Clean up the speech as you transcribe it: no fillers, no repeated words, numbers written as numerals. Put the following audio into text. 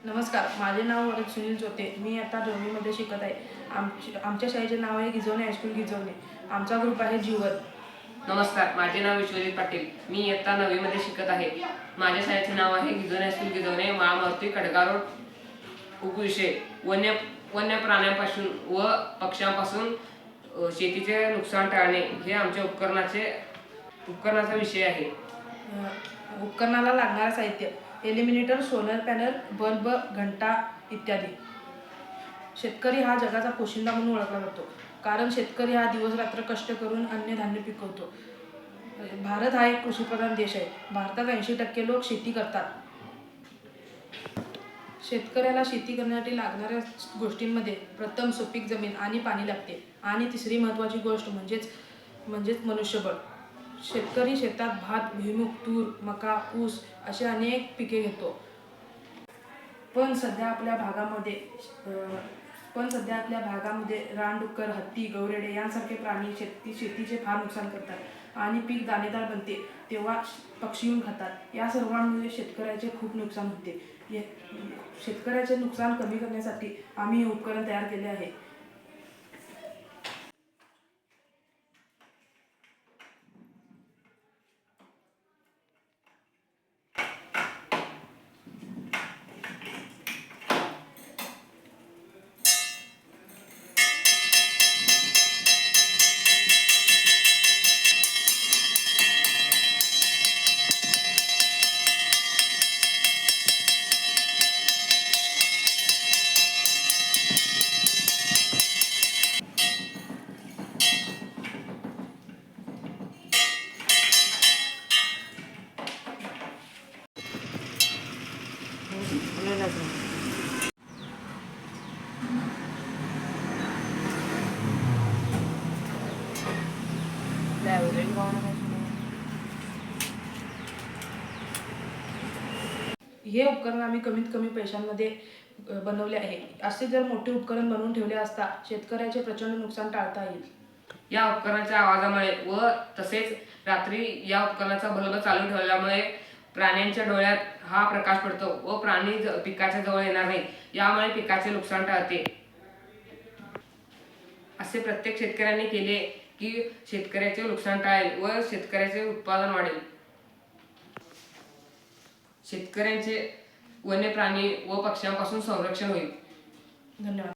नमस्कार, माझे नाव वरद सुनील जोते. मी आता 9वीमध्ये शिकत आहे. आमच्या शाळेचे नाव आहे गिजवणे हायस्कूल गिजवणे. आमचा ग्रुप आहे जीवन. नमस्कार, माझे नाव विश्वजित पाटील. मी इयत्ता 9वीमध्ये शिकत आहे. माझ्या शाळेचे नाव आहे गिजवणे हायस्कूल गिजवणे, महामारुती खडका रोड. उपविषय वन्य प्राण्यांपासून व पक्ष्यांपासून शेतीचे नुकसान टाळणे हे आमच्या उपकरणाचा विषय आहे. उपकरणाला लागणारे साहित्य: एलिमिनेटर, सोलर पॅनल, बल्ब, घंटा इत्यादी. शेतकरी हा जगाचा पोशिंदा म्हणून ओळखला जातो, कारण शेतकरी हा दिवसरात्र कष्ट करून अन्नधान्य पिकवतो. भारत हा एक कृषीप्रधान देश आहे. भारतात 80% लोक शेती करतात. शेतकऱ्याला शेती करण्यासाठी लागणाऱ्या गोष्टींमध्ये प्रथम सुपीक जमीन आणि पाणी लागते, आणि तिसरी महत्त्वाची गोष्ट म्हणजेच मनुष्यबळ. शेतकरी शेतात भात, भुईमूग, तूर, मका, ऊस असे अनेक पिके घेतो. पण सध्या आपल्या भागामध्ये रानडुक्कर, हत्ती, गौरेडे यांसारखे प्राणी शेतीचे फार नुकसान करतात, आणि पीक दाणेदार बनते तेव्हा पक्षी येऊन खातात. या सर्वांमुळे शेतकऱ्याचे खूप नुकसान होते. शेतकऱ्याचे नुकसान कमी करण्यासाठी आम्ही हे उपकरण तयार केले आहे. हे उपकरण आम्ही कमीत कमी पैशांमध्ये बनवले आहे. असे जर मोठे उपकरण बनवून ठेवले असता, शेतकऱ्याचे प्रचंड नुकसान टाळता येईल. या उपकरणाच्या आवाजामुळे व तसेच रात्री या उपकरणाचा बल्ब चालू ठेवल्यामुळे प्राण्यांच्या डोळ्यात हा प्रकाश पडतो व प्राणी पिकाच्या जवळ येणार नाही. यामुळे पिकाचे नुकसान टाळते. असे प्रत्येक शेतकऱ्यांनी केले की शेतकऱ्याचे नुकसान टाळेल व शेतकऱ्याचे उत्पादन वाढेल. शेतकऱ्यांचे वन्य प्राणी व पक्ष्यांपासून संरक्षण होईल. धन्यवाद.